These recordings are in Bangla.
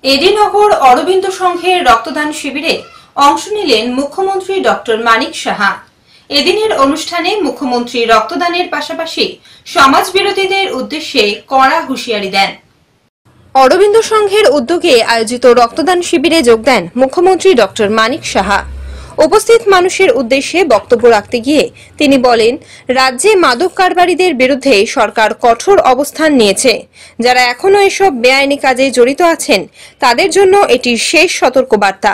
এডিনগর অরবিন্দ সংঘের রক্তদান শিবিরে অংশ নিলেন মুখ্যমন্ত্রী ডক্টর মানিক সাহা। এদিনের অনুষ্ঠানে মুখ্যমন্ত্রী রক্তদানের পাশাপাশি সমাজ বিরোধীদের উদ্দেশ্যে কড়া হুঁশিয়ারি দেন। অরবিন্দ সংঘের উদ্যোগে আয়োজিত রক্তদান শিবিরে যোগ দেন মুখ্যমন্ত্রী ডক্টর মানিক সাহা। উপস্থিত মানুষের উদ্দেশ্যে বক্তব্য রাখতে গিয়ে তিনি বলেন, রাজ্যে মাদক কারবারিদের বিরুদ্ধে সরকার কঠোর অবস্থান নিয়েছে। যারা এখনো এসব বেআইনি কাজে জড়িত আছেন তাদের জন্য এটি শেষ সতর্কবার্তা।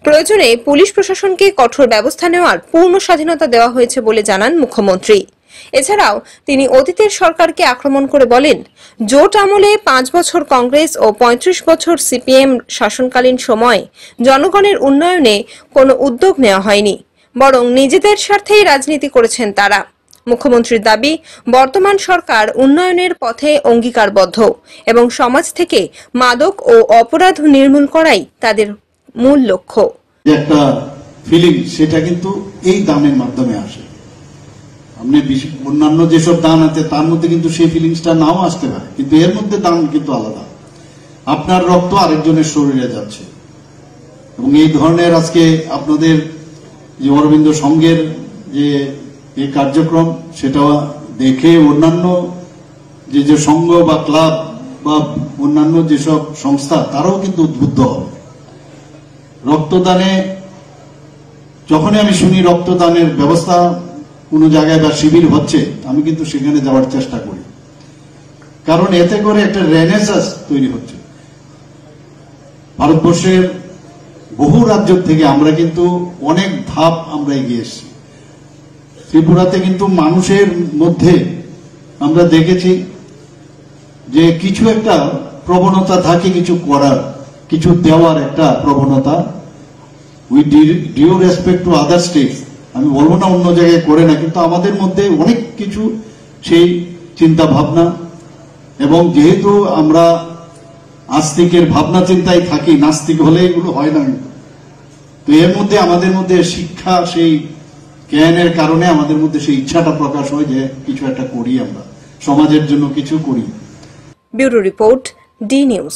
প্রয়োজনে পুলিশ প্রশাসনকে কঠোর ব্যবস্থা নেওয়ার পূর্ণ স্বাধীনতা দেওয়া হয়েছে বলে জানান মুখ্যমন্ত্রী। এছাড়াও তিনি অতীতের সরকারকে আক্রমণ করে বলেন, জোট আমলে 5 বছর কংগ্রেস ও 35 বছর সিপিএম শাসনকালীন সময়ে জনগণের উন্নয়নে কোনো উদ্যোগ নেওয়া হয়নি, বরং নিজেদের স্বার্থেই রাজনীতি করেছেন তারা। মুখ্যমন্ত্রীর দাবি, বর্তমান সরকার উন্নয়নের পথে অঙ্গীকারবদ্ধ এবং সমাজ থেকে মাদক ও অপরাধ নির্মূল করাই তাদের মূল লক্ষ্য। একটা ফিলিং সেটা কিন্তু এই দানের মাধ্যমে আসে। আপনি অন্যান্য যেসব দান আছে তার মধ্যে কিন্তু সেই ফিলিংসটা নাও আসতে পারে, কিন্তু এর মধ্যে দান কিন্তু আলাদা। আপনার রক্ত আরেকজনের শরীরে যাচ্ছে এবং এই ধরনের আজকে আপনাদের যে অরবিন্দ সংঘের যে এই কার্যক্রম সেটা দেখে অন্যান্য যে সংঘ বা ক্লাব বা অন্যান্য যেসব সংস্থা তারাও কিন্তু উদ্বুদ্ধ হবে। রক্তদানে যখনই আমি শুনি রক্তদানের ব্যবস্থা কোন জায়গায় বা শিবির হচ্ছে, আমি কিন্তু সেখানে যাওয়ার চেষ্টা করি, কারণ এতে করে একটা রেনেসাঁস তৈরি হচ্ছে। ভারতবর্ষের বহু রাজ্য থেকে আমরা কিন্তু অনেক ধাপ আমরা এগিয়ে এসেছি। ত্রিপুরাতে কিন্তু মানুষের মধ্যে আমরা দেখেছি যে কিছু একটা প্রবণতা থাকে, কিছু করার, কিছু দেওয়ার একটা প্রবণতা। We due respect to other states, আমি বলবো না অন্য জায়গায় করে না, কিন্তু আমাদের মধ্যে অনেক কিছু সেই চিন্তা ভাবনা, এবং যেহেতু আমরা আস্তিকের ভাবনা চিন্তায় থাকি, নাস্তিক হলে এগুলো হয় না। তো এর মধ্যে আমাদের মধ্যে শিক্ষা, সেই জ্ঞানের কারণে আমাদের মধ্যে সেই ইচ্ছাটা প্রকাশ হয় যে কিছু একটা করি, আমরা সমাজের জন্য কিছু করি। Bureau report, D news.